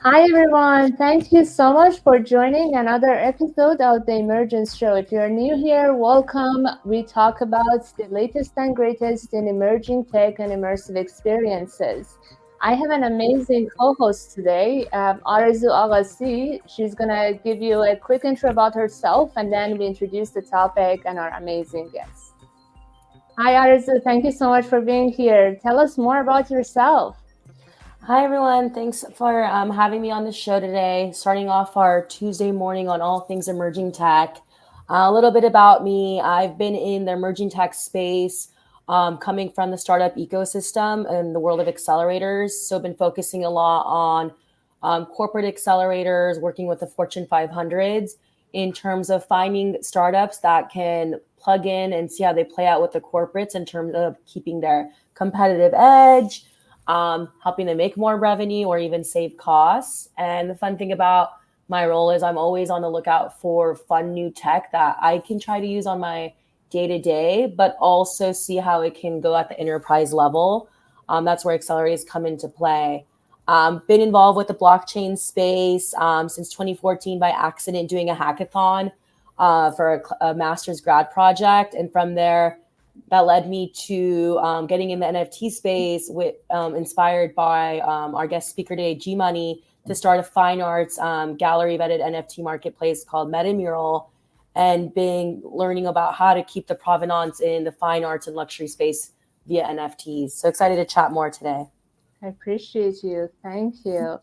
Hi everyone, thank you so much for joining another episode of the Emergence Show. If you're new here, welcome. We talk about the latest and greatest in emerging tech and immersive experiences. I have an amazing co-host today, Arzu Agassi. She's gonna give you a quick intro about herself, and then we introduce the topic and our amazing guest. Hi Arzu, thank you so much for being here. Tell us more about yourself. Hi, everyone. Thanks for having me on the show today. Starting off our Tuesday morning on all things emerging tech. A little bit about me. I've been in the emerging tech space, coming from the startup ecosystem and the world of accelerators. So, been focusing a lot on corporate accelerators, working with the Fortune 500s in terms of finding startups that can plug in and see how they play out with the corporates in terms of keeping their competitive edge, helping them make more revenue or even save costs. And the fun thing about my role is I'm always on the lookout for fun new tech that I can try to use on my day to day, but also see how it can go at the enterprise level. That's where accelerators come into play. Been involved with the blockchain space since 2014 by accident doing a hackathon for a master's grad project. And from there, that led me to getting in the NFT space, inspired by our guest speaker today, Gmoney, to start a fine arts gallery vetted NFT marketplace called MetaMural, and being learning about how to keep the provenance in the fine arts and luxury space via NFTs. So excited to chat more today. I appreciate you. Thank you.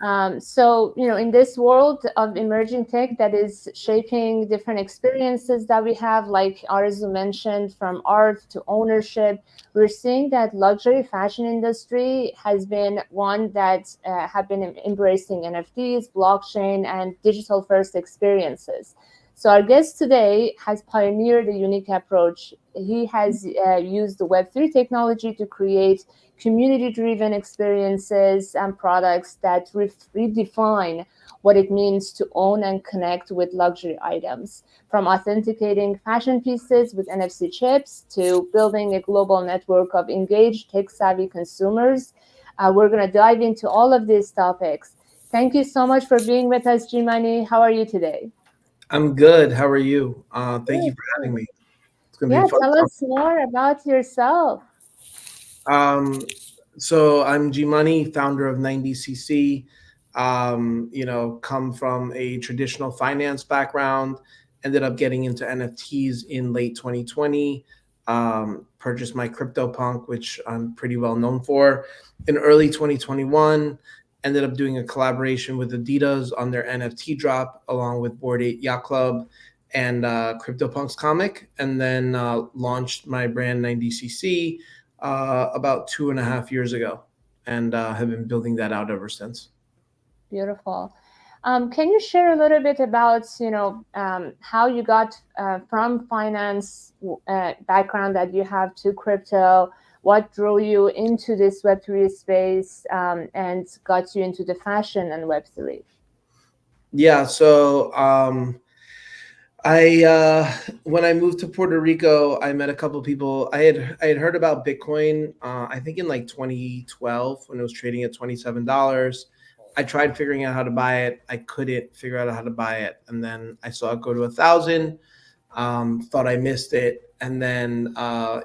In this world of emerging tech that is shaping different experiences that we have, like Arzu mentioned, from art to ownership, we're seeing that luxury fashion industry has been one that have been embracing NFTs, blockchain, and digital first experiences. So our guest today has pioneered a unique approach. He has used the Web3 technology to create community-driven experiences and products that redefine what it means to own and connect with luxury items, from authenticating fashion pieces with NFC chips to building a global network of engaged, tech-savvy consumers. We're going to dive into all of these topics. Thank you so much for being with us, Jimani. How are you today? I'm good. How are you? Thank you Good, for having good. me. It's gonna be a Yeah, fun tell time. us more about yourself. So I'm G Money, founder of 90cc. Come from a traditional finance background. Ended up getting into NFTs in late 2020. Purchased my CryptoPunk, which I'm pretty well known for, in early 2021. Ended up doing a collaboration with Adidas on their NFT drop, along with Bored Ape Yacht Club and CryptoPunk's comic, and then launched my brand 90cc about 2.5 years ago, and have been building that out ever since. Beautiful. Can you share a little bit about, how you got from finance background that you have to crypto? What drew you into this Web3 space and got you into the fashion and Web3? Yeah, so I when I moved to Puerto Rico, I met a couple of people. I had heard about Bitcoin. I think in like 2012 when it was trading at $27. I tried figuring out how to buy it. I couldn't figure out how to buy it, and then I saw it go to 1,000. Thought I missed it, and then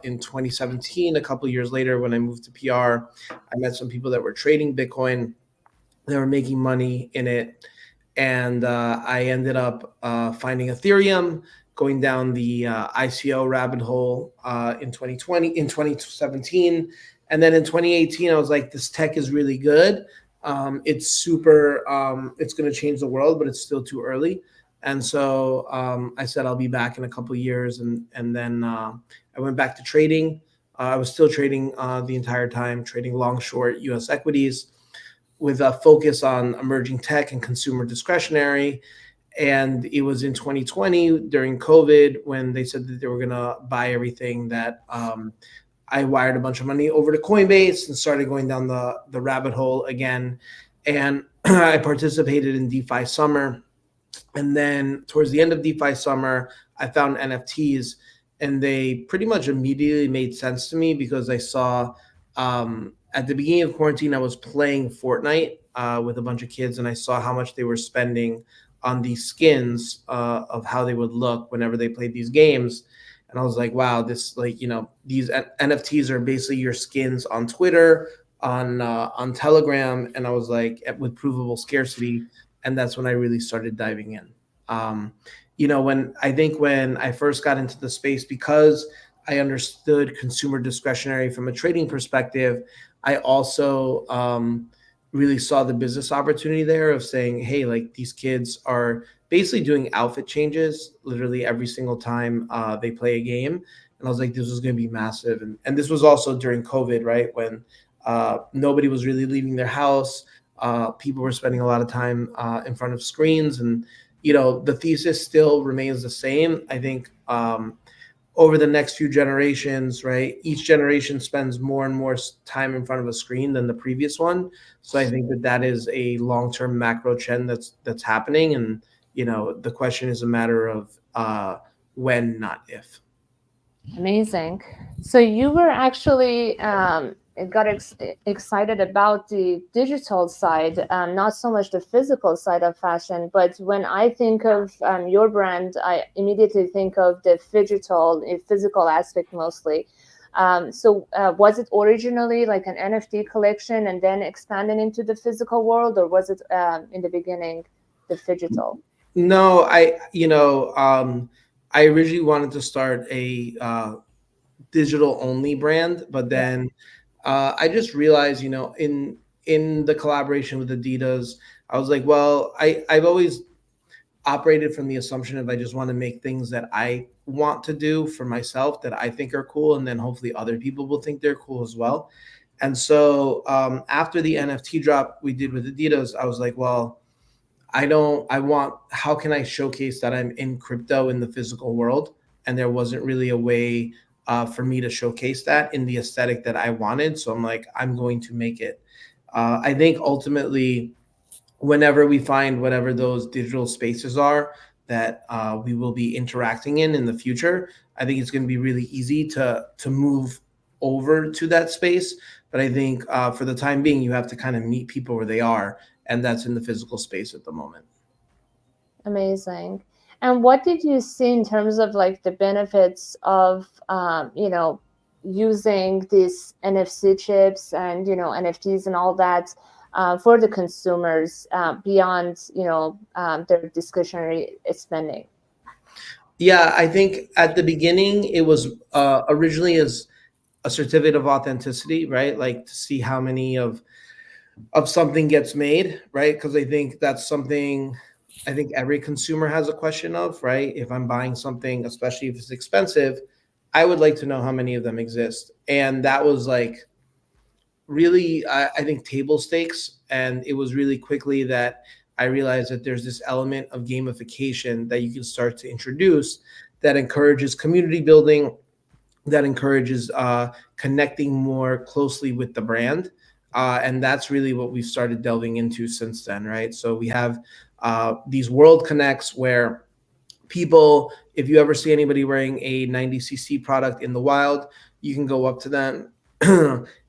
in 2017, a couple of years later, when I moved to PR, I met some people that were trading Bitcoin. They were making money in it, and I ended up finding Ethereum, going down the ICO rabbit hole in 2020, in 2017, and then in 2018, I was like, this tech is really good. It's super. It's going to change the world, but it's still too early. And so I said I'll be back in a couple of years, and then I went back to trading. I was still trading the entire time, trading long short U.S. equities with a focus on emerging tech and consumer discretionary. And it was in 2020 during COVID when they said that they were going to buy everything that I wired a bunch of money over to Coinbase and started going down the rabbit hole again. And I participated in DeFi Summer. And then towards the end of DeFi Summer, I found NFTs, and they pretty much immediately made sense to me because I saw at the beginning of quarantine, I was playing Fortnite with a bunch of kids, and I saw how much they were spending on these skins of how they would look whenever they played these games. And I was like, wow, this, like, these NFTs are basically your skins on Twitter, on Telegram, and I was like, with provable scarcity, and that's when I really started diving in. When I first got into the space, because I understood consumer discretionary from a trading perspective, I also really saw the business opportunity there of saying, hey, like, these kids are basically doing outfit changes literally every single time they play a game. And I was like, this was going to be massive. And this was also during COVID, right? When nobody was really leaving their house. People were spending a lot of time in front of screens. And, the thesis still remains the same. I think over the next few generations, right, each generation spends more and more time in front of a screen than the previous one. So I think that is a long-term macro trend that's happening. And, the question is a matter of when, not if. Amazing. So you were actually excited about the digital side, not so much the physical side of fashion. But when I think of your brand, I immediately think of the physical aspect mostly. So was it originally like an NFT collection and then expanded into the physical world, or was it in the beginning the digital? No, I originally wanted to start a digital only brand, but then I just realized, in the collaboration with Adidas, I was like, well, I've always operated from the assumption of I just want to make things that I want to do for myself that I think are cool, and then hopefully other people will think they're cool as well. And so after the NFT drop we did with Adidas, I was like, well, how can I showcase that I'm in crypto in the physical world? And there wasn't really a way for me to showcase that in the aesthetic that I wanted. So I'm like, I'm going to make it. I think ultimately, whenever we find whatever those digital spaces are that we will be interacting in the future, I think it's going to be really easy to move over to that space. But I think for the time being, you have to kind of meet people where they are, and that's in the physical space at the moment. Amazing. And what did you see in terms of like the benefits of, using these NFC chips and, NFTs and all that for the consumers beyond, their discretionary spending? Yeah, I think at the beginning it was originally as a certificate of authenticity, right? Like to see how many of something gets made, right? Because I think that's something I think every consumer has a question of, right? If I'm buying something, especially if it's expensive, I would like to know how many of them exist. And that was like really, I think, table stakes. And it was really quickly that I realized that there's this element of gamification that you can start to introduce that encourages community building, that encourages connecting more closely with the brand. And that's really what we've started delving into since then, right? So we have these world connects where people, if you ever see anybody wearing a 90cc product in the wild, you can go up to them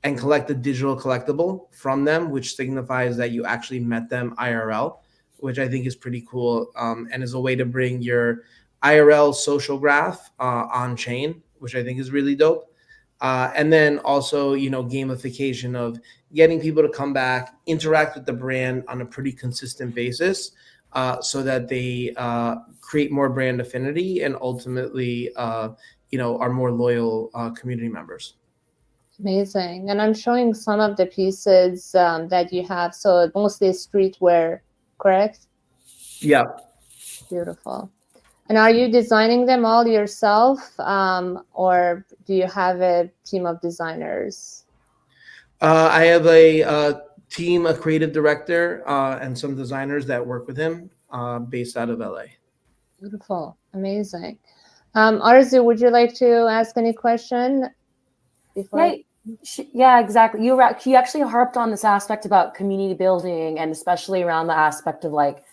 and collect a digital collectible from them, which signifies that you actually met them IRL, which I think is pretty cool, and is a way to bring your IRL social graph on chain, which I think is really dope. And then also, gamification of getting people to come back, interact with the brand on a pretty consistent basis, so that they create more brand affinity and ultimately, are more loyal community members. Amazing. And I'm showing some of the pieces that you have. So mostly streetwear, correct? Yeah. Beautiful. And are you designing them all yourself, or do you have a team of designers? I have a team, a creative director, and some designers that work with him based out of LA. Beautiful. Amazing. Arzu, would you like to ask any question before? Yeah, exactly. You actually harped on this aspect about community building, and especially around the aspect of like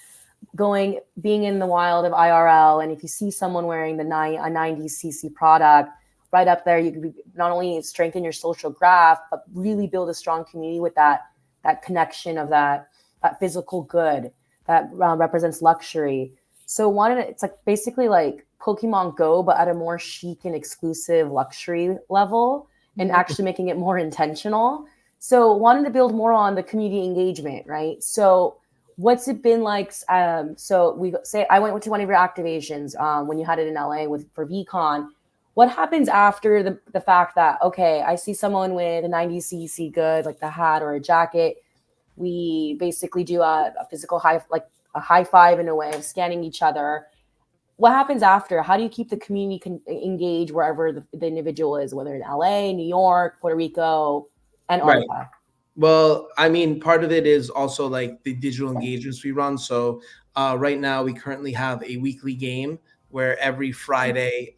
being in the wild of IRL. And if you see someone wearing a 90cc product right up there, you can not only strengthen your social graph, but really build a strong community with that connection of that. physical good that represents luxury. So it's like basically like Pokemon Go, but at a more chic and exclusive luxury level, and actually making it more intentional. So wanted to build more on the community engagement, right? So what's it been like? So we say I went to one of your activations when you had it in LA for VCon. What happens after the fact that, okay, I see someone with a 90cc good, like the hat or a jacket. We basically do a physical like a high five in a way of scanning each other. What happens after? How do you keep the community engaged wherever the individual is, whether in LA, New York, Puerto Rico, and Right. unpack? Well, I mean, part of it is also like the digital engagements we run. So right now, we currently have a weekly game where every Friday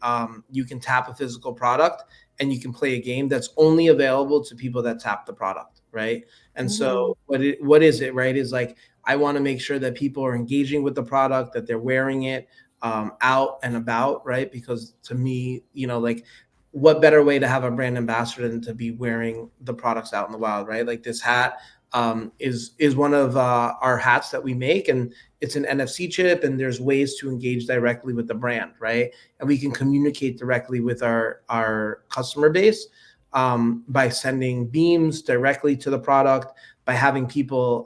you can tap a physical product and you can play a game that's only available to people that tap the product, right? And so what is it, right? Is like I want to make sure that people are engaging with the product, that they're wearing it out and about, right? Because to me, like what better way to have a brand ambassador than to be wearing the products out in the wild, right? Like this hat is one of our hats that we make, and it's an NFC chip, and there's ways to engage directly with the brand, right? And we can communicate directly with our customer base by sending beams directly to the product, by having people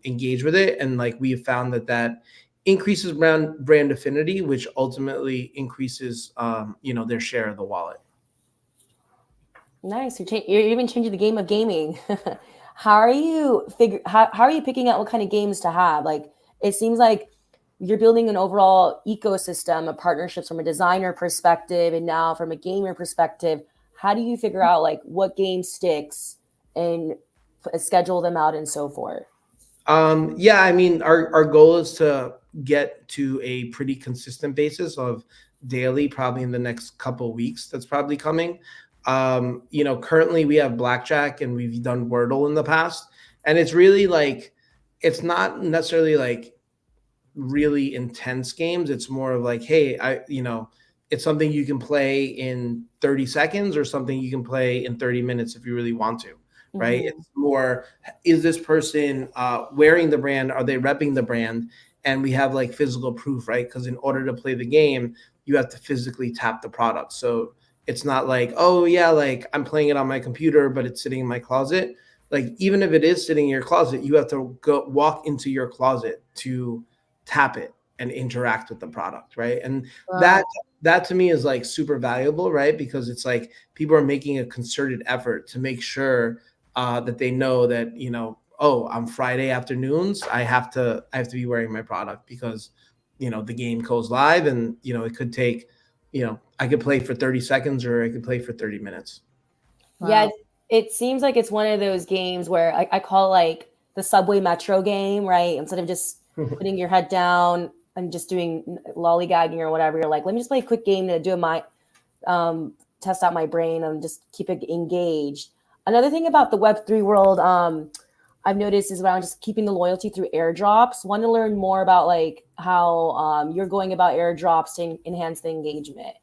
engage with it, and like we have found that increases brand affinity, which ultimately increases their share of the wallet. Nice. You're even changing the game of gaming. How are you how are you picking out what kind of games to have? Like it seems like you're building an overall ecosystem of partnerships from a designer perspective and now from a gamer perspective. How do you figure out like what game sticks and schedule them out and so forth? Yeah, I mean, our goal is to get to a pretty consistent basis of daily, probably in the next couple of weeks. That's probably coming. Currently we have blackjack and we've done Wordle in the past, and it's really like it's not necessarily like really intense games. It's more of like, hey, it's something you can play in 30 seconds or something you can play in 30 minutes if you really want to, right? Mm-hmm. It's more, is this person wearing the brand? Are they repping the brand? And we have like physical proof, right? Because in order to play the game, you have to physically tap the product. So it's not like, oh yeah, like I'm playing it on my computer, but it's sitting in my closet. Like even if it is sitting in your closet, you have to go walk into your closet to tap it and interact with the product, right? And Wow. that to me is like super valuable, right? Because it's like people are making a concerted effort to make sure that they know that oh, on Friday afternoons I have to be wearing my product because the game goes live, and it could take I could play for 30 seconds or I could play for 30 minutes. Yeah, Wow. it seems like it's one of those games where I call like the subway metro game, right? Instead of just putting your head down and just doing lollygagging or whatever, you're like, let me just play a quick game to do my test out my brain and just keep it engaged. Another thing about the Web3 world, I've noticed is around just keeping the loyalty through airdrops. Want to learn more about like how you're going about airdrops to enhance the engagement.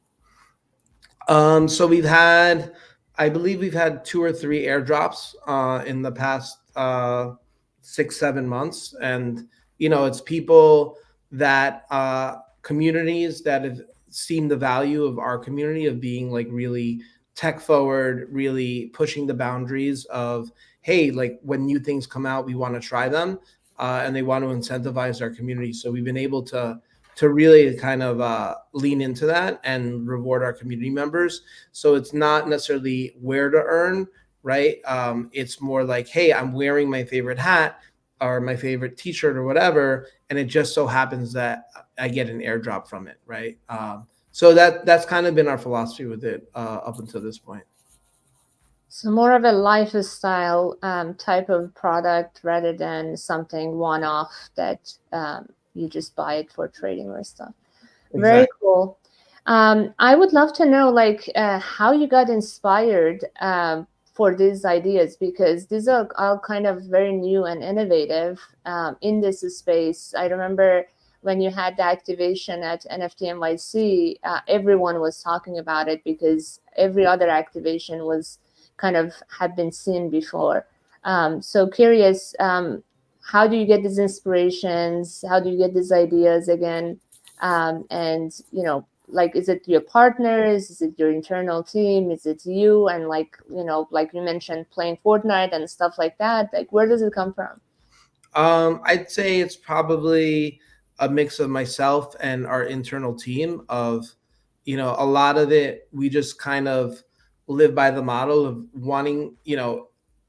So I believe we've had 2 or 3 airdrops in the past 6, 7 months, and it's people that communities that have seen the value of our community of being like really tech forward, really pushing the boundaries of, hey, like when new things come out, we want to try them, and they want to incentivize our community. So we've been able to really kind of lean into that and reward our community members. So it's not necessarily where to earn, right? It's more like, hey, I'm wearing my favorite hat or my favorite T-shirt or whatever, and it just so happens that I get an airdrop from it, right? So that's kind of been our philosophy with it up until this point. So more of a lifestyle type of product rather than something one-off that you just buy it for trading or stuff. Very Exactly. cool. I would love to know like how you got inspired for these ideas, because these are all kind of very new and innovative in this space. I remember when you had the activation at NFT NYC, everyone was talking about it because every other activation was kind of had been seen before. So curious, how do you get these inspirations? How do you get these ideas again? And like, is it your partners? Is it your internal team? Is it you? And like, like you mentioned, playing Fortnite and stuff like that. Like, where does it come from? I'd say it's probably a mix of myself and our internal team of, a lot of it, we just kind of live by the model of wanting,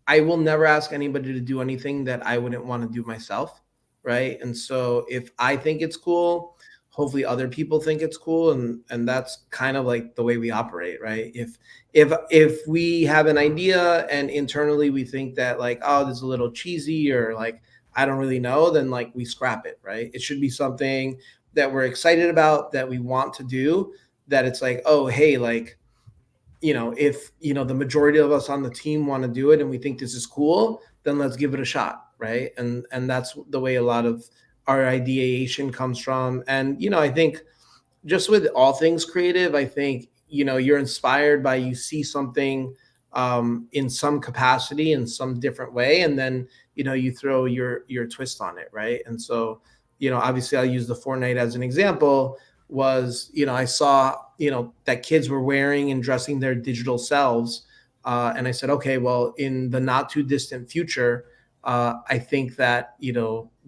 I will never ask anybody to do anything that I wouldn't want to do myself. Right. And so if I think it's cool, hopefully other people think it's cool. And that's kind of like the way we operate. Right. If we have an idea and internally we think that like, oh, this is a little cheesy or like, I don't really know, then like we scrap it, right? It should be something that we're excited about, that we want to do, that it's like, oh, hey, like, if, the majority of us on the team want to do it and we think this is cool, then let's give it a shot, right? And that's the way a lot of our ideation comes from. And, I think just with all things creative, I think, you're inspired by, you see something in some capacity in some different way, and then you throw your twist on it, right? And so obviously I'll use the Fortnite as an example. Was I saw that kids were wearing and dressing their digital selves, and I said, okay, well, in the not too distant future, I think that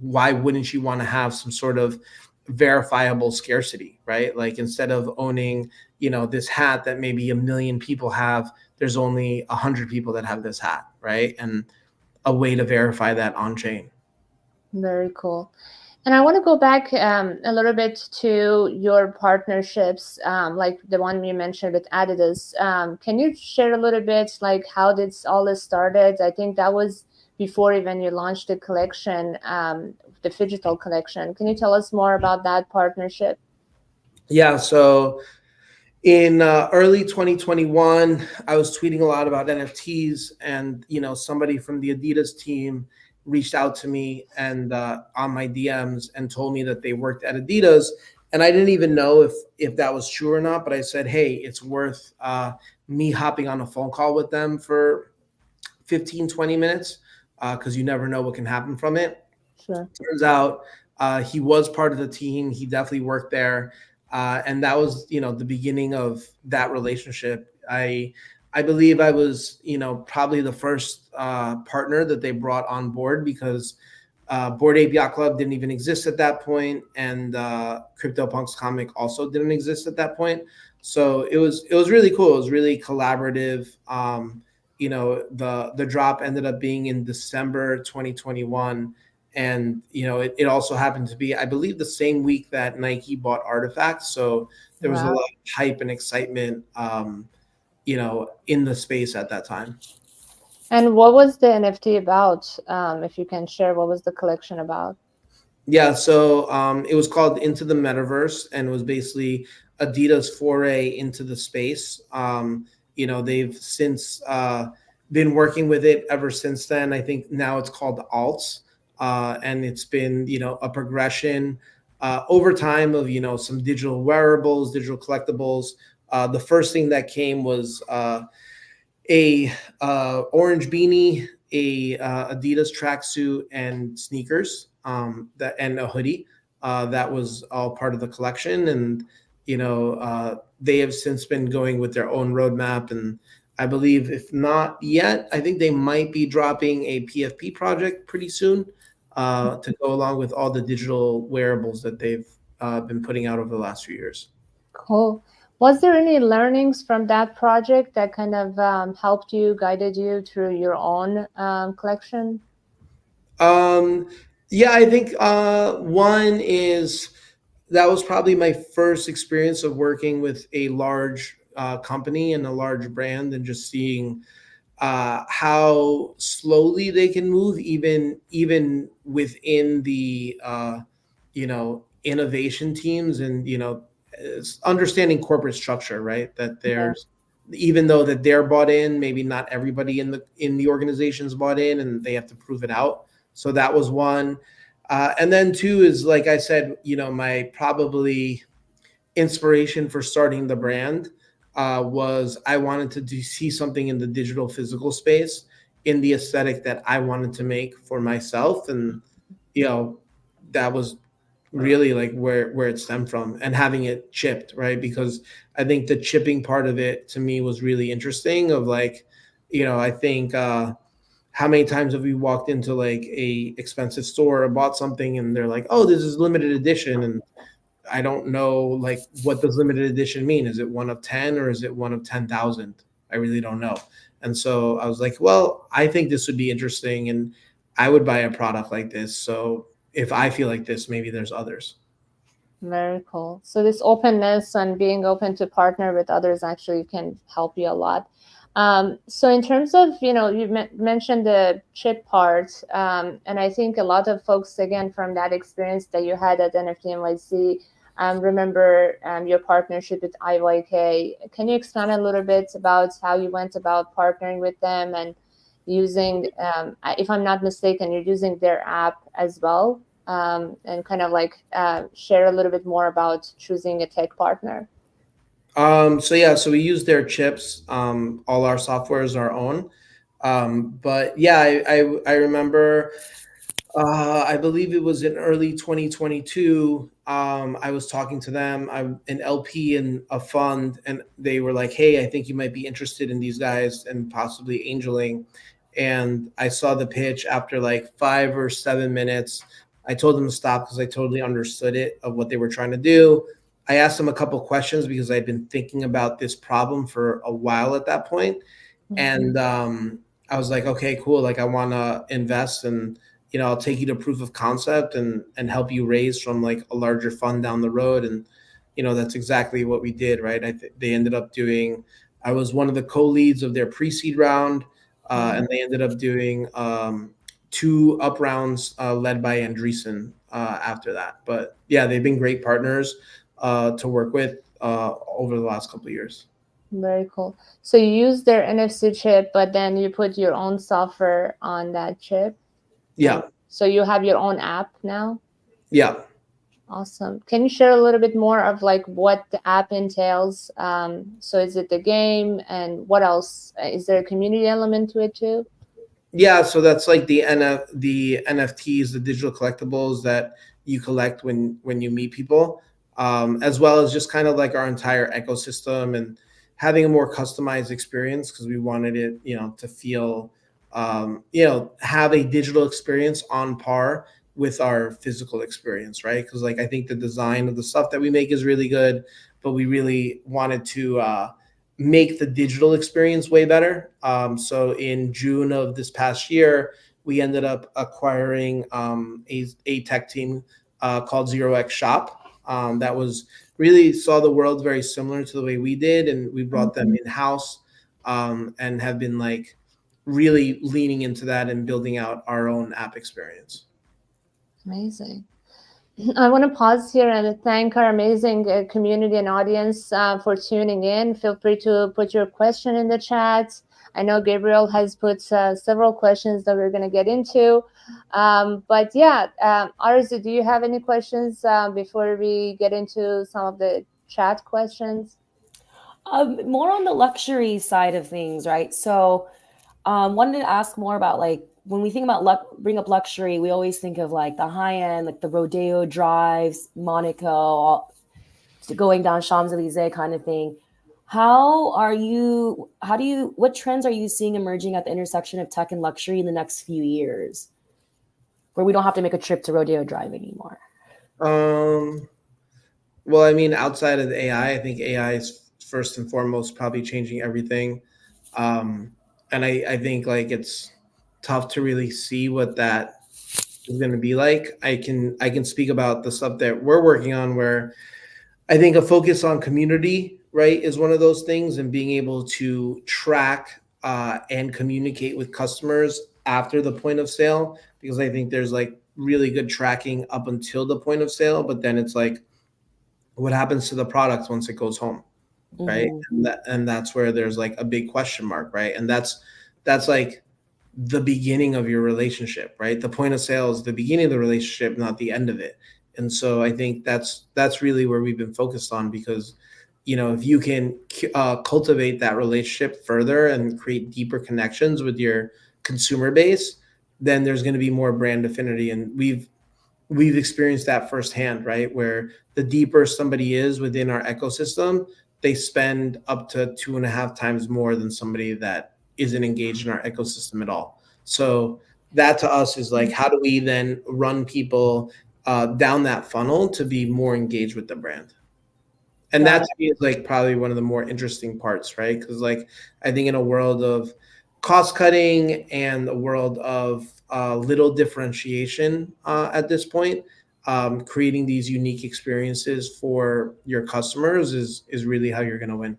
why wouldn't you want to have some sort of verifiable scarcity, right? Like instead of owning this hat that maybe a million people have, there's only 100 people that have this hat, right? And a way to verify that on chain. Very cool. And I want to go back a little bit to your partnerships, like the one you mentioned with Adidas. Can you share a little bit, like how did all this started? I think that was before even you launched the collection, the digital collection. Can you tell us more about that partnership? Yeah. So in early 2021, I was tweeting a lot about NFTs, and somebody from the Adidas team reached out to me and on my DMs and told me that they worked at Adidas, and I didn't even know if that was true or not. But I said, hey, it's worth me hopping on a phone call with them for 15-20 minutes, because you never know what can happen from it. Sure. Turns out he was part of the team. He definitely worked there, and that was the beginning of that relationship. I believe I was probably the first partner that they brought on board, because Board Ape Yacht Club didn't even exist at that point, and CryptoPunks comic also didn't exist at that point. So it was really cool. It was really collaborative. The drop ended up being in December 2021, and it also happened to be, I believe, the same week that Nike bought Artifacts. So there was a Wow. lot of hype and excitement in the space at that time. And what was the NFT about? If you can share, what was the collection about? Yeah, so it was called Into the Metaverse, and it was basically Adidas' foray into the space. They've since been working with it ever since then. I think now it's called Alts, and it's been a progression over time of some digital wearables, digital collectibles. The first thing that came was a orange beanie, a Adidas tracksuit, and sneakers, that and a hoodie. That was all part of the collection, and they have since been going with their own roadmap. And I believe, if not yet, I think they might be dropping a PFP project pretty soon, to go along with all the digital wearables that they've been putting out over the last few years. Cool. Was there any learnings from that project that kind of helped you, guided you through your own collection? Um, yeah, I think one is, that was probably my first experience of working with a large company and a large brand, and just seeing how slowly they can move, even within the innovation teams, and understanding corporate structure, right? That Yeah. there's, even though that they're bought in, maybe not everybody in the organization's bought in, and they have to prove it out. So that was one. And then two is, like I said, my probably inspiration for starting the brand was, I wanted to see something in the digital physical space in the aesthetic that I wanted to make for myself. And you know, that was really like where it stemmed from, and having it chipped, right? Because I think the chipping part of it to me was really interesting. Of like, I think how many times have we walked into like a expensive store or bought something and they're like, oh, this is limited edition, and I don't know, like, what does limited edition mean? Is it one of 10 or is it one of 10,000? I really don't know. And so I was like, well, I think this would be interesting and I would buy a product like this. So if I feel like this, maybe there's others. Very cool. So this openness and being open to partner with others actually can help you a lot. So in terms of, you mentioned the chip part, and I think a lot of folks, again, from that experience that you had at NFT NYC, remember your partnership with IYK. Can you expand a little bit about how you went about partnering with them and using, if I'm not mistaken, you're using their app as well, and kind of like share a little bit more about choosing a tech partner? So we use their chips. All our software is our own. But yeah, I remember, I believe it was in early 2022. I was talking to them. I'm an LP in a fund, and they were like, "Hey, I think you might be interested in these guys and possibly angeling." And I saw the pitch after like 5 or 7 minutes. I told them to stop because I totally understood it of what they were trying to do. I asked them a couple questions because I'd been thinking about this problem for a while at that point, and I was like, okay, cool. Like, I want to invest, and I'll take you to proof of concept and help you raise from like a larger fund down the road. And that's exactly what we did, right? They ended up doing. I was one of the co-leads of their pre-seed round, and they ended up doing two up rounds led by Andreessen after that. But yeah, they've been great partners to work with over the last couple of years. Very cool. So you use their NFC chip, but then you put your own software on that chip. Yeah. So you have your own app now? Yeah. Awesome. Can you share a little bit more of like what the app entails? So is it the game, and what else? Is there a community element to it too? Yeah, so that's like the NFTs, the digital collectibles that you collect when you meet people, as well as just kind of like our entire ecosystem and having a more customized experience, because we wanted it, to feel, have a digital experience on par with our physical experience, right? Because like I think the design of the stuff that we make is really good, but we really wanted to make the digital experience way better. So in June of this past year, we ended up acquiring a tech team called Zero X Shop, that was really saw the world very similar to the way we did, and we brought them in house, and have been like really leaning into that and building out our own app experience. Amazing. I want to pause here and thank our amazing community and audience for tuning in. Feel free to put your question in the chat. I know Gabriel has put several questions that we're going to get into. But yeah, Arzu, do you have any questions before we get into some of the chat questions? More on the luxury side of things, right? So wanted to ask more about like, when we think about bring up luxury, we always think of like the high end, like the Rodeo drives, Monaco, going down Champs-Elysees kind of thing. What trends are you seeing emerging at the intersection of tech and luxury in the next few years, where we don't have to make a trip to Rodeo Drive anymore? Well, I mean, outside of the I think AI is first and foremost probably changing everything. And I think like it's tough to really see what that is going to be like. I can speak about the stuff that we're working on, where I think a focus on community, right, is one of those things, and being able to track and communicate with customers after the point of sale, because I think there's like really good tracking up until the point of sale, but then it's like, what happens to the product once it goes home, right? And that's where there's like a big question mark, right? And that's like the beginning of your relationship, right? The point of sale is the beginning of the relationship, not the end of it. And so I think that's really where we've been focused on, because if you can cultivate that relationship further and create deeper connections with your consumer base, then there's going to be more brand affinity. And we've we've experienced that firsthand, right? Where the deeper somebody is within our ecosystem, they spend up to 2.5 times more than somebody that isn't engaged in our ecosystem at all. So that to us is like, how do we then run people down that funnel to be more engaged with the brand? And that to me is like probably one of the more interesting parts, right? Because like I think in a world of cost cutting and a world of little differentiation at this point, creating these unique experiences for your customers is really how you're going to win.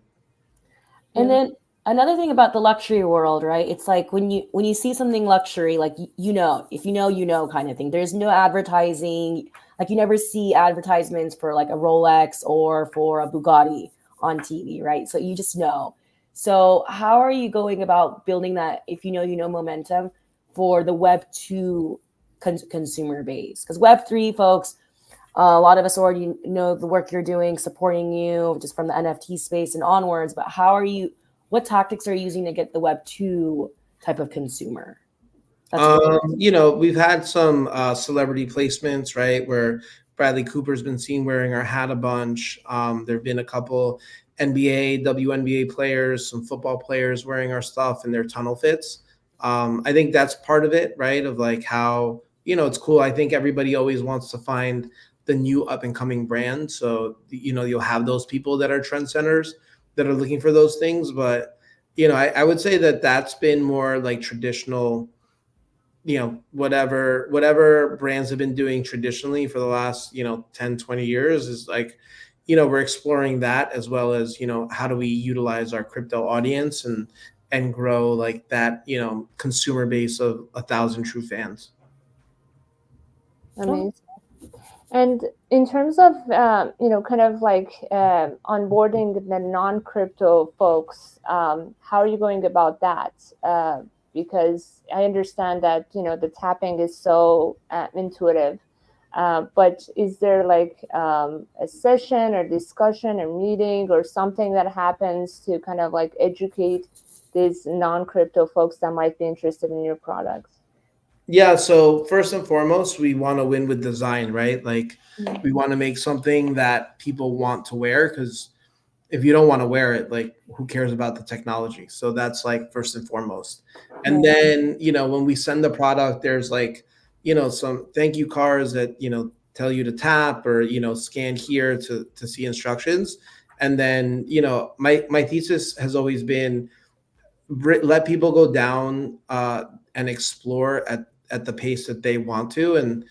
And Yeah. then another thing about the luxury world, right? It's like when you see something luxury, like you know, if you know kind of thing. There's no advertising. Like you never see advertisements for like a Rolex or for a Bugatti on TV, right? So you just know. So how are you going about building that if you know momentum for the Web 2 consumer base? Because Web 3 folks, a lot of us already know the work you're doing, supporting you just from the NFT space and onwards. But what tactics are you using to get the Web 2 type of consumer? That's really We've had some celebrity placements, right? Where Bradley Cooper's been seen wearing our hat a bunch. There have been a couple NBA, WNBA players, some football players wearing our stuff in their tunnel fits. I think that's part of it, right? Of like how, it's cool. I think everybody always wants to find the new up and coming brand. So, you'll have those people that are trendsetters that are looking for those things. But, I would say that that's been more like traditional, whatever brands have been doing traditionally for the last 10-20 years is like, we're exploring that, as well as how do we utilize our crypto audience and grow like that consumer base of 1,000 true fans. Amazing. And in terms of, kind of like onboarding the non-crypto folks, how are you going about that? Because I understand that, the tapping is so intuitive. But is there like a session or discussion or meeting or something that happens to kind of like educate these non-crypto folks that might be interested in your products? Yeah, so first and foremost, we want to win with design, right? Like we want to make something that people want to wear, because if you don't want to wear it, like who cares about the technology? So that's like first and foremost. And then, when we send the product, there's like, some thank you cards that, tell you to tap or, scan here to see instructions. And then, my thesis has always been let people go down and explore at the pace that they want to. And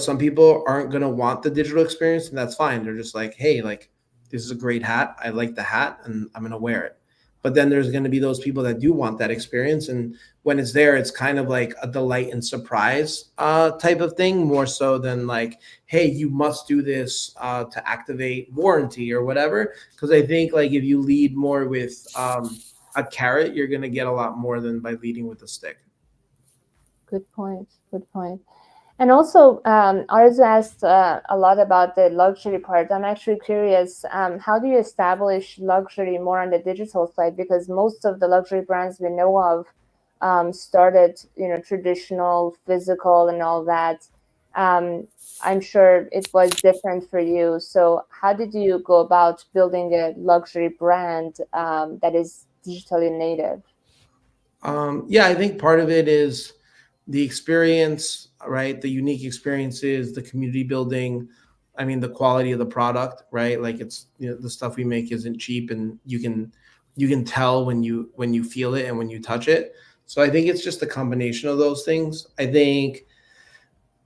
some people aren't going to want the digital experience, and that's fine. They're just like, hey, like this is a great hat, I like the hat and I'm going to wear it. But then there's going to be those people that do want that experience, and when it's there, it's kind of like a delight and surprise type of thing, more so than like, hey, you must do this to activate warranty or whatever. Because I think like if you lead more with a carrot, you're going to get a lot more than by leading with a stick. Good point. Good point. And also, Arzu asked a lot about the luxury part. I'm actually curious, how do you establish luxury more on the digital side? Because most of the luxury brands we know of started, traditional, physical, and all that. I'm sure it was different for you. So how did you go about building a luxury brand that is digitally native? Yeah, I think part of it is the experience, right? The unique experiences, the community building. I mean, the quality of the product, right? Like it's, the stuff we make isn't cheap, and you can tell when you feel it and when you touch it. So I think it's just a combination of those things. I think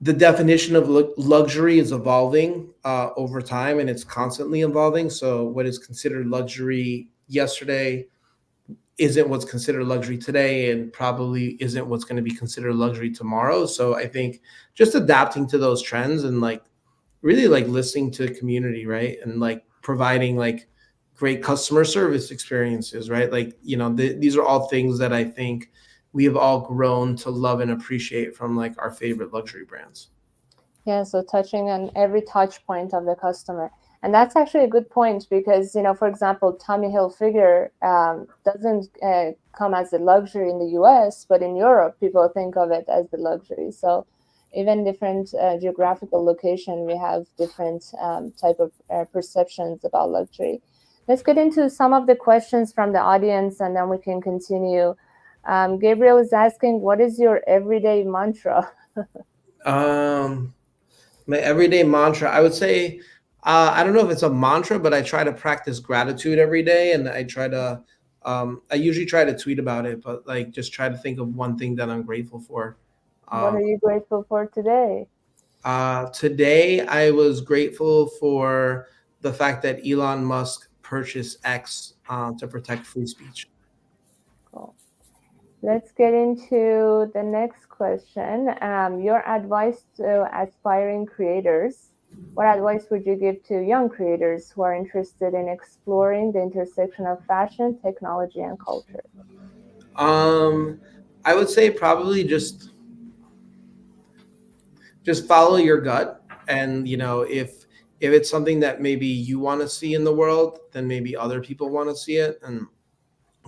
the definition of luxury is evolving over time, and it's constantly evolving. So what is considered luxury yesterday isn't what's considered luxury today, and probably isn't what's going to be considered luxury tomorrow. So I think just adapting to those trends, and like really like listening to the community, right? And like providing like great customer service experiences, right? Like, these are all things that I think we have all grown to love and appreciate from like our favorite luxury brands. Yeah, so touching on every touch point of the customer. And that's actually a good point because, for example, Tommy Hilfiger doesn't come as a luxury in the US, but in Europe, people think of it as the luxury. So, even different geographical location, we have different type of perceptions about luxury. Let's get into some of the questions from the audience, and then we can continue. Gabriel is asking, what is your everyday mantra? Um, my everyday mantra, I would say, I don't know if it's a mantra, but I try to practice gratitude every day, and I usually try to tweet about it, but like just try to think of one thing that I'm grateful for. What Um, are you grateful for today? Today, I was grateful for the fact that Elon Musk purchased X to protect free speech. Cool. Let's get into the next question. Your advice to aspiring creators. What advice would you give to young creators who are interested in exploring the intersection of fashion, technology, and culture? Um, I would say probably just follow your gut, and if it's something that maybe you want to see in the world, then maybe other people want to see it, and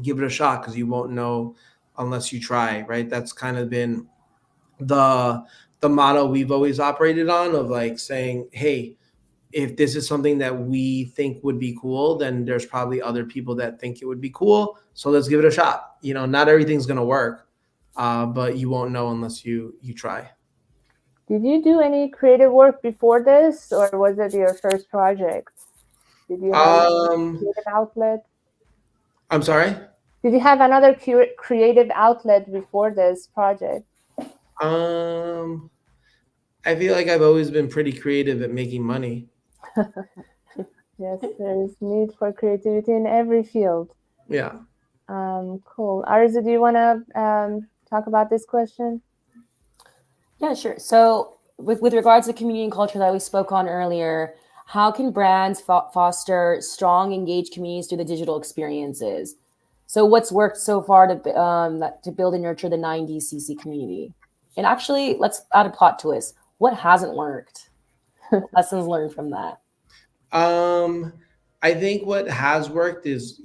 give it a shot, because you won't know unless you try, right? That's kind of been the the motto we've always operated on, of like saying, hey, if this is something that we think would be cool, then there's probably other people that think it would be cool, so let's give it a shot. Not everything's going to work, but you won't know unless you try. Did you do any creative work before this, or was it your first project? Did you have any um creative outlet? I'm sorry. Did you have another creative outlet before this project? um I feel like I've always been pretty creative at making money. Yes, there is need for creativity in every field. Yeah. Cool. Arzu, do you want to talk about this question? Yeah, sure. So, with regards to community and culture that we spoke on earlier, how can brands foster strong, engaged communities through the digital experiences? So, what's worked so far to build and nurture the 90cc community? And actually, let's add a plot twist. What hasn't worked? Lessons learned from that. Um, I think what has worked is,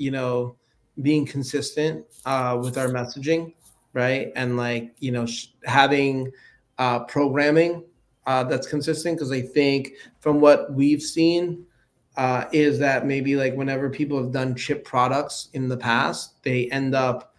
being consistent with our messaging, right? And like, having programming that's consistent. Because I think from what we've seen, is that maybe like whenever people have done chip products in the past, they end up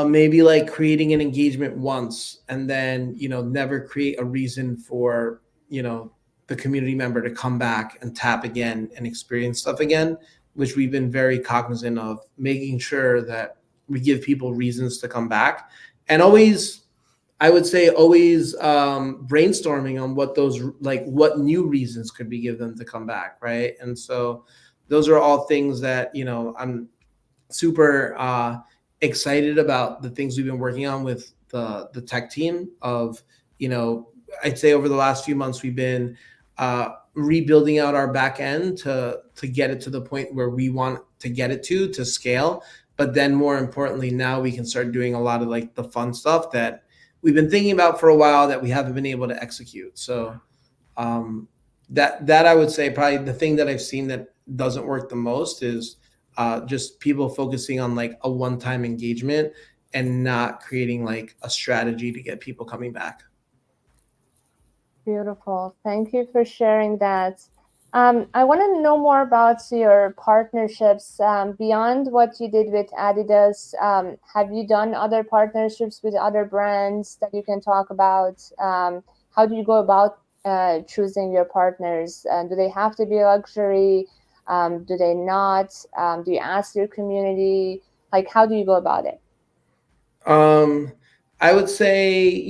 maybe like creating an engagement once, and then never create a reason for the community member to come back and tap again and experience stuff again, which we've been very cognizant of, making sure that we give people reasons to come back. And always, I would say, always brainstorming on what new reasons could we give them to come back, right? And so those are all things that I'm super excited about, the things we've been working on with the tech team. Of I'd say over the last few months, we've been rebuilding out our back end to get it to the point where we want to get it to scale. But then more importantly, now we can start doing a lot of like the fun stuff that we've been thinking about for a while that we haven't been able to execute. So that I would say probably the thing that I've seen that doesn't work the most is just people focusing on like a one-time engagement, and not creating like a strategy to get people coming back. Beautiful. Thank you for sharing that. I want to know more about your partnerships beyond what you did with Adidas. Have you done other partnerships with other brands that you can talk about? How do you go about choosing your partners? Do they have to be luxury? Do they not? Do you ask your community? Like, how do you go about it? Um, I would say,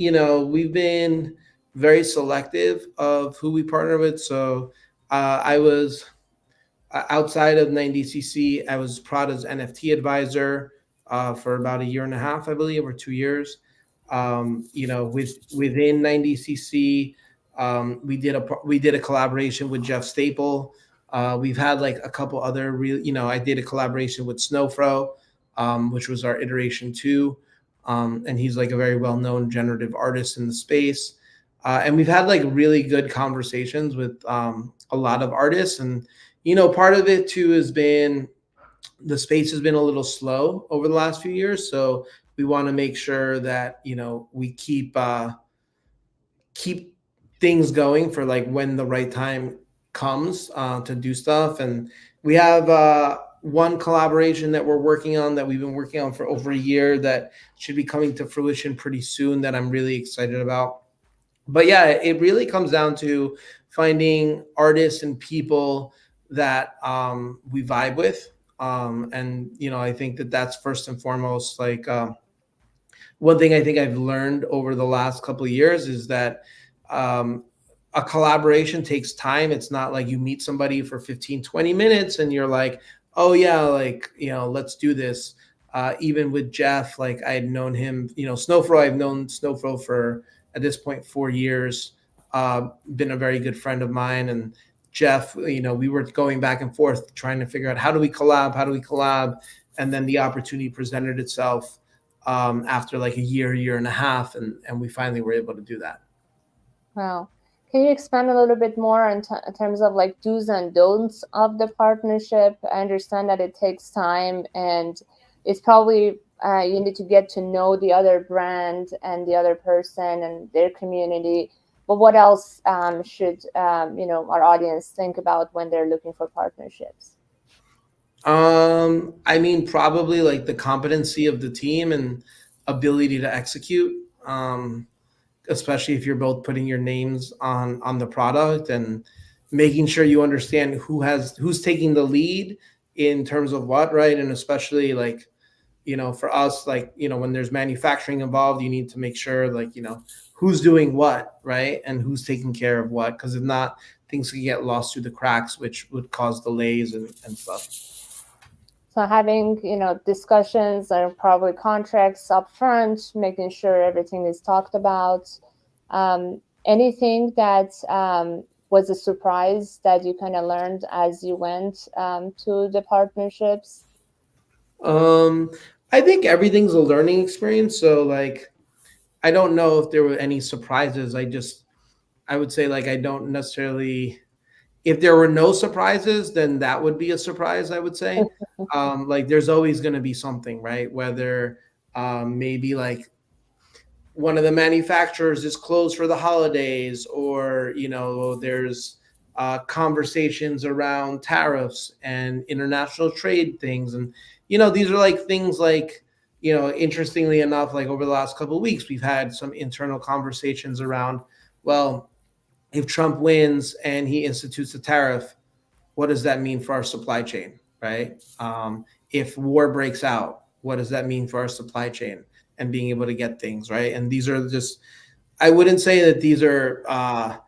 we've been very selective of who we partner with. So I was outside of 90cc, I was Prada's NFT advisor for about a year and a half, I believe, or 2 years. Within 90cc, we did a collaboration with Jeff Staple. We've had like a couple other real, I did a collaboration with Snowfro, which was our iteration two. And he's like a very well-known generative artist in the space. And we've had like really good conversations with a lot of artists. And part of it too has been the space has been a little slow over the last few years. So we want to make sure that we keep keep things going for like when the right time comes to do stuff. And we have one collaboration that we're working on that we've been working on for over a year that should be coming to fruition pretty soon that I'm really excited about. But yeah, it really comes down to finding artists and people that we vibe with. And I think that that's first and foremost. Like one thing I think I've learned over the last couple of years is that um, a collaboration takes time. It's not like you meet somebody for 15, 20 minutes and you're like, oh yeah, like, let's do this. Even with Jeff, like I had known him, Snowfro, I've known Snowfro for at this point 4 years, been a very good friend of mine. And Jeff, we were going back and forth trying to figure out how do we collab, and then the opportunity presented itself after like a year and a half, and we finally were able to do that. Wow. Can you expand a little bit more in terms of like do's and don'ts of the partnership? I understand that it takes time, and it's probably you need to get to know the other brand and the other person and their community. But what else should our audience think about when they're looking for partnerships? I mean, probably like the competency of the team and ability to execute. Especially if you're both putting your names on the product and making sure you understand who's taking the lead in terms of what, right? And especially like, for us, like, when there's manufacturing involved, you need to make sure like, who's doing what, right? And who's taking care of what, because if not, things can get lost through the cracks, which would cause delays and stuff. So having, discussions or probably contracts up front, making sure everything is talked about. Anything that was a surprise that you kind of learned as you went to the partnerships? I think everything's a learning experience. So like, I don't know if there were any surprises. I would say like I don't necessarily. If there were no surprises, then that would be a surprise, I would say. Like there's always going to be something, right? Whether maybe like one of the manufacturers is closed for the holidays, or there's conversations around tariffs and international trade things. And these are like things like, interestingly enough, like over the last couple of weeks we've had some internal conversations around, well, if Trump wins and he institutes a tariff, what does that mean for our supply chain, right? If war breaks out, what does that mean for our supply chain and being able to get things, right? And these are just, I wouldn't say that these are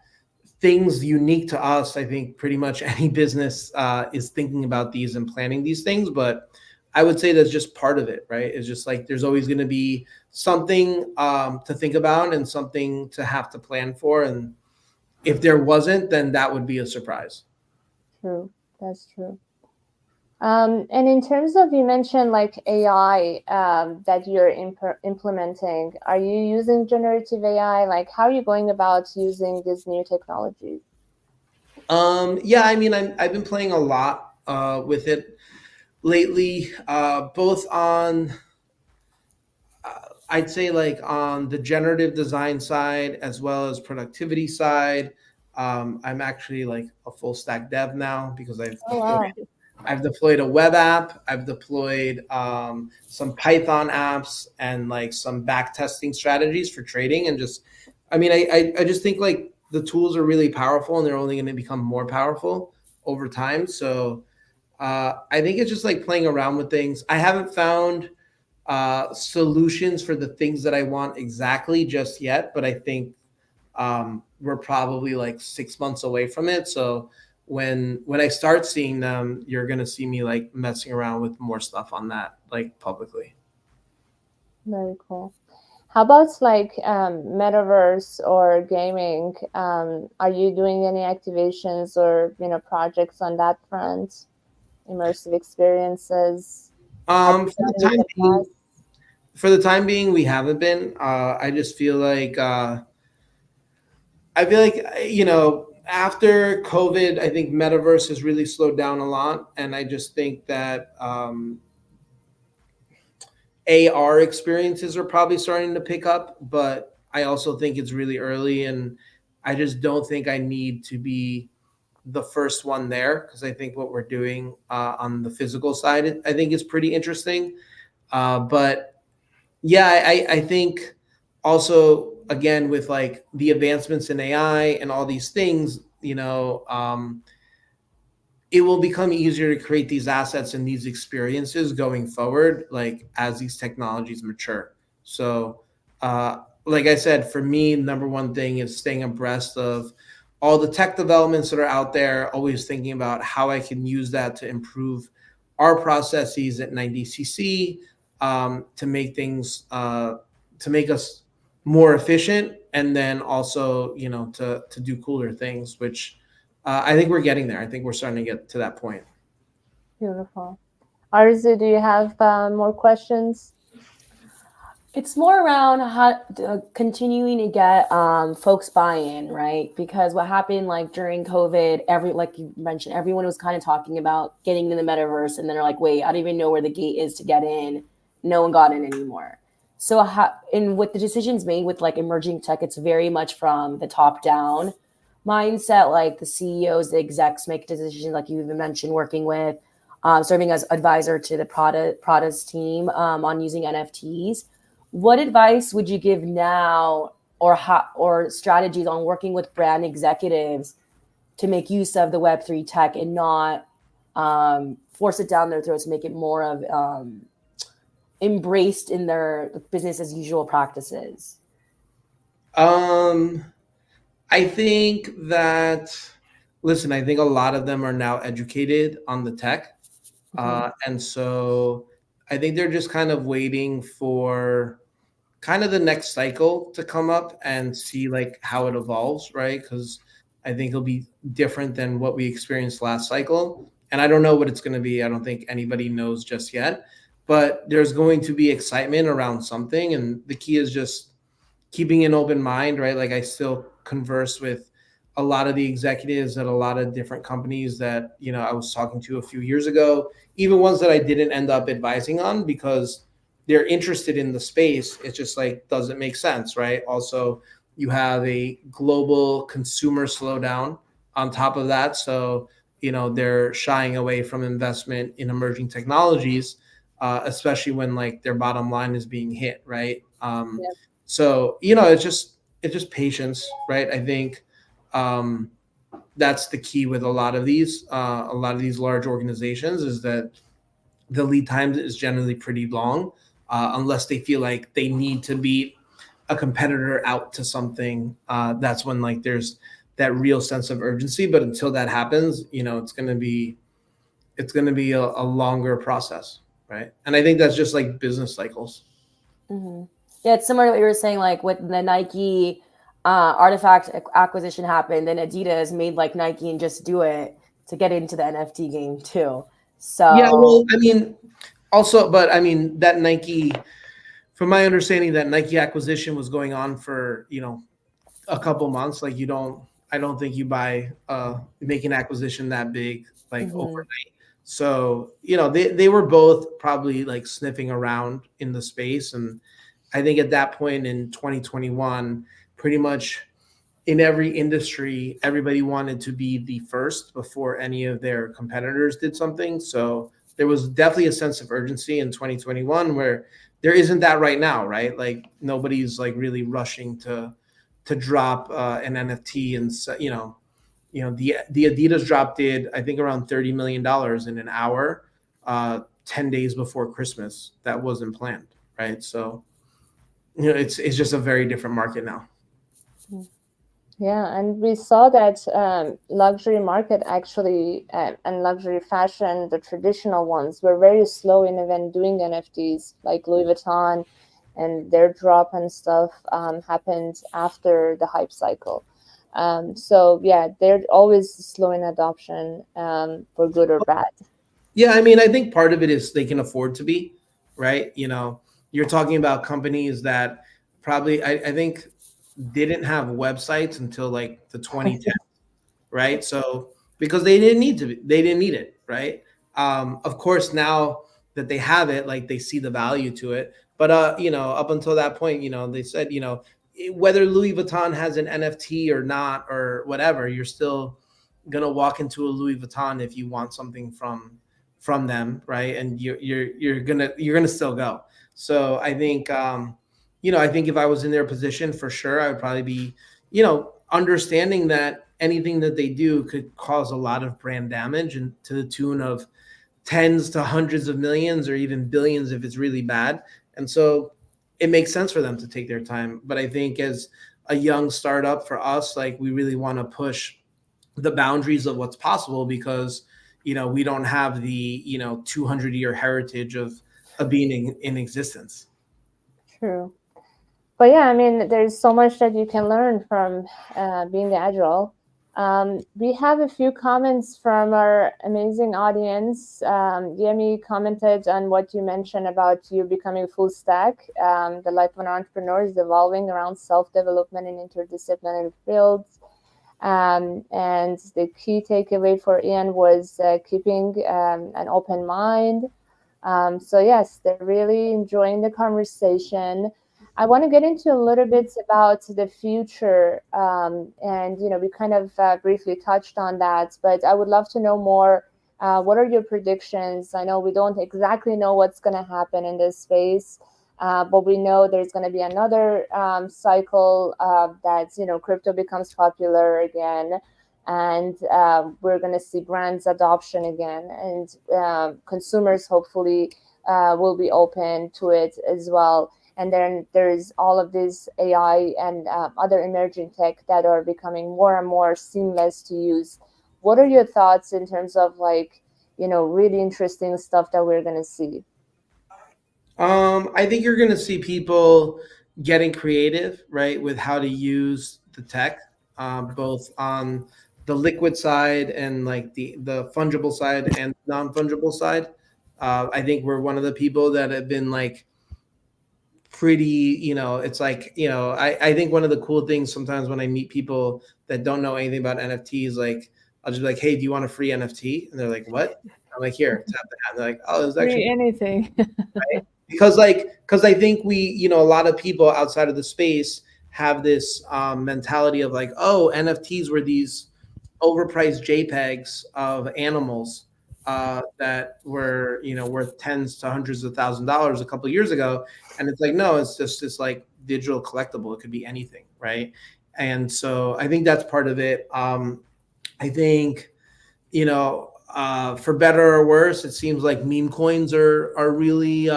things unique to us. I think pretty much any business is thinking about these and planning these things, but I would say that's just part of it, right? It's just like there's always going to be something to think about and something to have to plan for. And if there wasn't, then that would be a surprise. True, that's true. And in terms of, you mentioned like AI that you're implementing, are you using generative AI? Like, how are you going about using these new technologies? Yeah, I mean, I've been playing a lot with it lately, both on, I'd say like on the generative design side as well as productivity side. I'm actually like a full stack dev now because Oh, wow. I've deployed a web app. I've deployed some Python apps and like some back testing strategies for trading. And just, I mean, I just think like the tools are really powerful and they're only going to become more powerful over time. So I think it's just like playing around with things. I haven't found solutions for the things that I want exactly just yet, but I think we're probably like 6 months away from it. So when I start seeing them, you're gonna see me like messing around with more stuff on that, like publicly. Very cool. How about like metaverse or gaming? Are you doing any activations or projects on that front? Immersive experiences? Have you For the done it in time the being, past? we haven't been. I just feel like after COVID, I think metaverse has really slowed down a lot, and I just think that AR experiences are probably starting to pick up, but I also think it's really early, and I just don't think I need to be the first one there, because I think what we're doing on the physical side, I think is pretty interesting. But yeah, I think also, again, with like the advancements in AI and all these things, it will become easier to create these assets and these experiences going forward, like as these technologies mature. So, like I said, for me, number one thing is staying abreast of all the tech developments that are out there, always thinking about how I can use that to improve our processes at 90cc, to make things, to make us more efficient, and then also, to do cooler things, which I think we're getting there. I think we're starting to get to that point. Beautiful. Arzu, do you have more questions? It's more around how continuing to get folks buy-in, right? Because what happened like during COVID, like you mentioned, everyone was kind of talking about getting in the metaverse, and then they're like, "Wait, I don't even know where the gate is to get in." No one got in anymore. So, and with the decisions made with like emerging tech, it's very much from the top down mindset. Like the CEOs, the execs make decisions, like you even mentioned, working with, serving as advisor to the Prada's team on using NFTs. What advice would you give now, or strategies on working with brand executives to make use of the Web3 tech and not force it down their throats, to make it more of embraced in their business as usual practices? I think that, listen, I think a lot of them are now educated on the tech. And so I think they're just kind of waiting for kind of the next cycle to come up and see like how it evolves, right? Because I think it'll be different than what we experienced last cycle. And I don't know what it's going to be. I don't think anybody knows just yet, but there's going to be excitement around something. And the key is just keeping an open mind, right? Like I still converse with a lot of the executives at a lot of different companies that, I was talking to a few years ago, even ones that I didn't end up advising on because they're interested in the space. It just like doesn't make sense, right? Also, you have a global consumer slowdown on top of that. So, they're shying away from investment in emerging technologies, especially when like their bottom line is being hit, right? Yeah. So, it's just patience, right? I think that's the key with a lot of these large organizations, is that the lead time is generally pretty long, unless they feel like they need to beat a competitor out to something. That's when like there's that real sense of urgency. But until that happens, it's going to be a longer process, right? And I think that's just like business cycles. Mm-hmm. Yeah, it's similar to what you were saying, like with the Nike artifact acquisition happened, then Adidas made like Nike and Just Do It to get into the NFT game too. Yeah, well, So, I mean, also, but I mean that Nike, from my understanding, that Nike acquisition was going on for a couple months. Like I don't think you make an acquisition that big like mhm. overnight. So they were both probably like sniffing around in the space, and I think at that point in 2021, pretty much in every industry, everybody wanted to be the first before any of their competitors did something. So there was definitely a sense of urgency in 2021 where there isn't that right now, right? Like nobody's like really rushing to drop an NFT, and the Adidas drop did, I think, around $30 million in an hour, 10 days before Christmas. That wasn't planned, right? So it's just a very different market now. Yeah, and we saw that luxury market actually, and luxury fashion, the traditional ones, were very slow in even doing NFTs, like Louis Vuitton, and their drop and stuff happened after the hype cycle. So yeah, they're always slow in adoption, for good or bad. Yeah, I mean, I think part of it is they can afford to be, right? You're talking about companies that probably, I think, didn't have websites until like the 2010s, right? So because they didn't need it, right? Of course, now that they have it, like they see the value to it. But up until that point, they said, whether Louis Vuitton has an NFT or not or whatever, you're still gonna walk into a Louis Vuitton if you want something from them, right? And you're gonna still go. So I think I think if I was in their position, for sure, I would probably be, understanding that anything that they do could cause a lot of brand damage, and to the tune of tens to hundreds of millions or even billions if it's really bad. And so it makes sense for them to take their time. But I think as a young startup for us, like, we really want to push the boundaries of what's possible, because we don't have the 200-year heritage of being in existence. True. But yeah, I mean, there's so much that you can learn from being agile. We have a few comments from our amazing audience. Yemi commented on what you mentioned about you becoming full stack. The life of an entrepreneur is evolving around self-development in interdisciplinary fields. And the key takeaway for Ian was keeping an open mind. So yes, they're really enjoying the conversation. I want to get into a little bit about the future, and we kind of briefly touched on that, but I would love to know more. What are your predictions? I know we don't exactly know what's going to happen in this space, but we know there's going to be another cycle that crypto becomes popular again, and we're going to see brands adoption again, and consumers hopefully will be open to it as well. And then there's all of this AI and other emerging tech that are becoming more and more seamless to use. What are your thoughts in terms of really interesting stuff that we're going to see? I think you're going to see people getting creative, right, with how to use the tech, both on the liquid side and like the fungible side and non-fungible side. I think we're one of the people that have been like pretty, it's like, I think one of the cool things sometimes when I meet people that don't know anything about NFTs, like, I'll just be like, hey, do you want a free NFT? And they're like, what? I'm like, here, tap the hat. And they're like, oh, there's actually Free anything. right? Because I think we, a lot of people outside of the space have this mentality of like, oh, NFTs were these overpriced JPEGs of animals that were, worth tens to hundreds of $1,000s a couple of years ago. And it's like, no, it's just this like digital collectible. It could be anything, right? And so I think that's part of it. I think, for better or worse, it seems like meme coins are really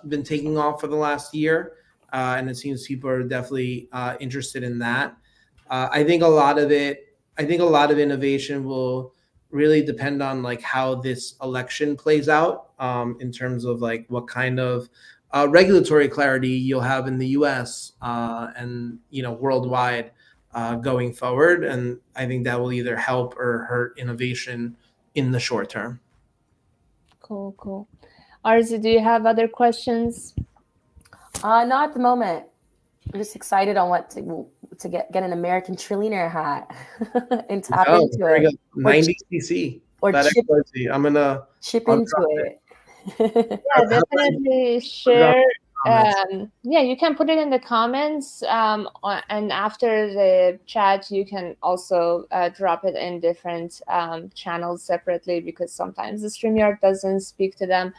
been taking off for the last year, and it seems people are definitely interested in that. I think a lot of innovation will really depend on like how this election plays out, in terms of like what kind of regulatory clarity you'll have in the U.S. And worldwide going forward, and I think that will either help or hurt innovation in the short term. Cool. Arzu, do you have other questions? Not at the moment. I'm just excited on what to get an American trillionaire hat and tap into it. 90cc. Or chip, I'm gonna chip into it. Yeah, definitely share. Yeah, you can put it in the comments, and after the chat, you can also drop it in different channels separately, because sometimes the StreamYard doesn't speak to them.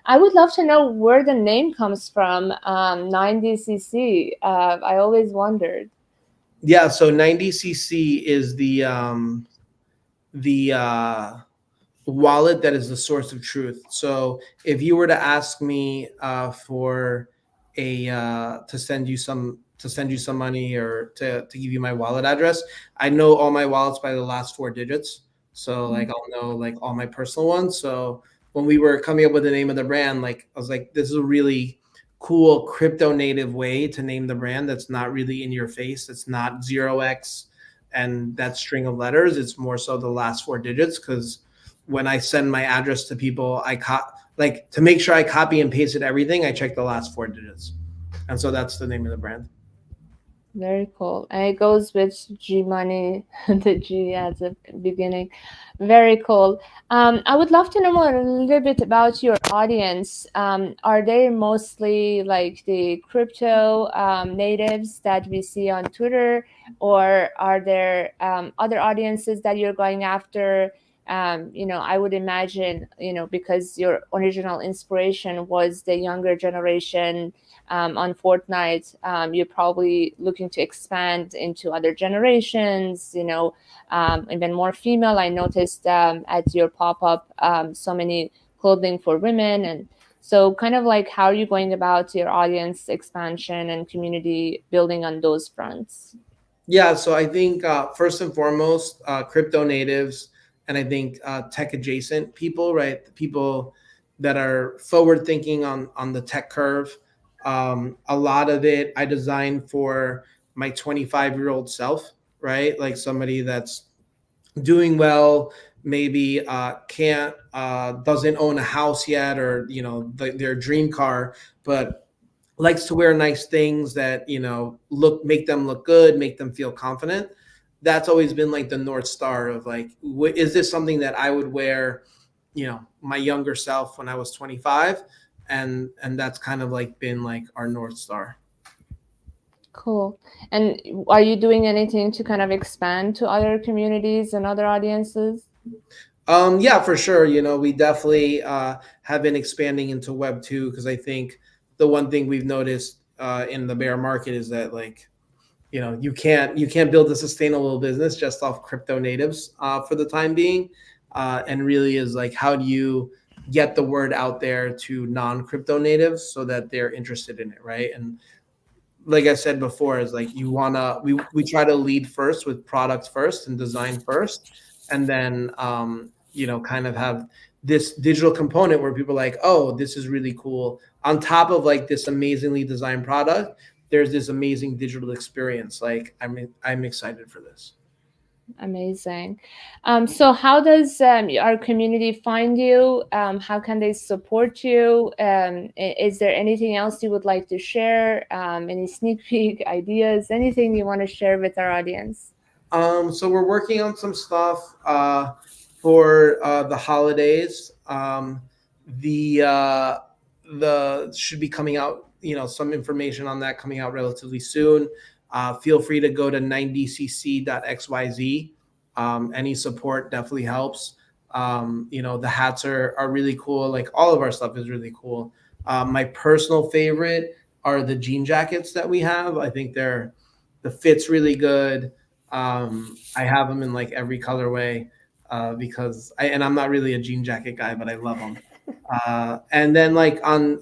I would love to know where the name comes from, 90cc. I always wondered. Yeah, so 90cc is the wallet that is the source of truth. So if you were to ask me for to send you some money, or to give you my wallet address, I know all my wallets by the last 4 digits. So like I'll know like all my personal ones. So when we were coming up with the name of the brand, like I was like, this is a really cool crypto native way to name the brand that's not really in your face. It's not 0x and that string of letters. It's more so the last 4 digits, because when I send my address to people, like to make sure I copy and pasted everything, I check the last 4 digits. And so that's the name of the brand. Very cool. And it goes with Gmoney, the G at the beginning. Very cool. I would love to know more a little bit about your audience. Are they mostly like the crypto natives that we see on Twitter, or are there other audiences that you're going after? I would imagine, because your original inspiration was the younger generation on Fortnite, you're probably looking to expand into other generations, even more female. I noticed at your pop up so many clothing for women. And so, kind of like, how are you going about your audience expansion and community building on those fronts? Yeah, so I think first and foremost, crypto natives, and I think tech adjacent people, right? The people that are forward thinking on the tech curve. A lot of it I designed for my 25-year-old self, right? Like somebody that's doing well, maybe can't doesn't own a house yet, or their dream car, but likes to wear nice things that look make them look good, make them feel confident. That's always been like the north star of like, is this something that I would wear, my younger self when I was 25, and that's kind of like been like our north star. Cool. And are you doing anything to kind of expand to other communities and other audiences? Yeah, for sure. We definitely have been expanding into Web 2, because I think the one thing we've noticed in the bear market is that, like, you can't build a sustainable business just off crypto natives for the time being, and really is like, how do you get the word out there to non-crypto natives so that they're interested in it, right? And like I said before, is like, we try to lead first with products first and design first, and then kind of have this digital component where people are like, oh, this is really cool. On top of like this amazingly designed product, there's this amazing digital experience. Like, I'm excited for this. Amazing. So, how does our community find you? How can they support you? Is there anything else you would like to share? Any sneak peek ideas? Anything you want to share with our audience? So we're working on some stuff for the holidays. The should be coming out. Some information on that coming out relatively soon. Feel free to go to 90cc.xyz. Any support definitely helps. The hats are really cool. Like, all of our stuff is really cool. My personal favorite are the jean jackets that we have. I think the fit's really good. I have them in like every colorway because I'm not really a jean jacket guy, but I love them. And then like on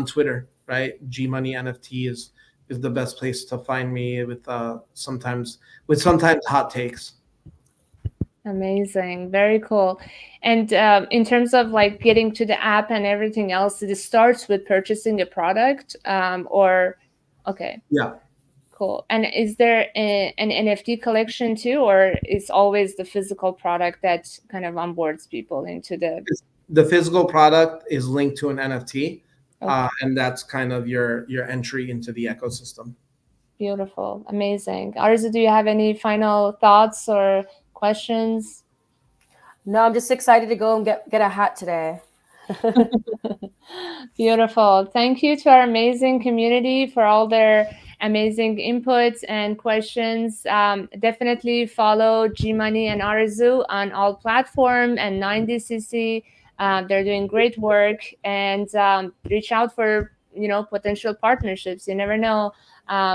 Twitter, right? Gmoney NFT is the best place to find me with sometimes hot takes. Amazing. Very cool. And in terms of like getting to the app and everything else, it starts with purchasing a product, okay. Yeah. Cool. And is there an NFT collection too, or is always the physical product that kind of onboards people into the? The physical product is linked to an NFT, Okay, and that's kind of your entry into the ecosystem. beautiful, amazing. Arzu, do you have any final thoughts or questions? No, I'm just excited to go and get a hat today. Beautiful. Thank you to our amazing community for all their amazing inputs and questions. Definitely follow Gmoney and Arzu on all platform and 90cc. They're doing great work, and reach out for potential partnerships. You never know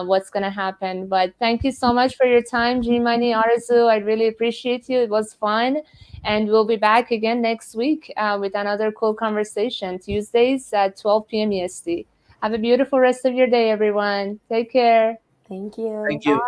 what's going to happen. But thank you so much for your time, Gmoney, Arzu. I really appreciate you. It was fun. And we'll be back again next week with another cool conversation, Tuesdays at 12 p.m. EST. Have a beautiful rest of your day, everyone. Take care. Thank you. Thank you.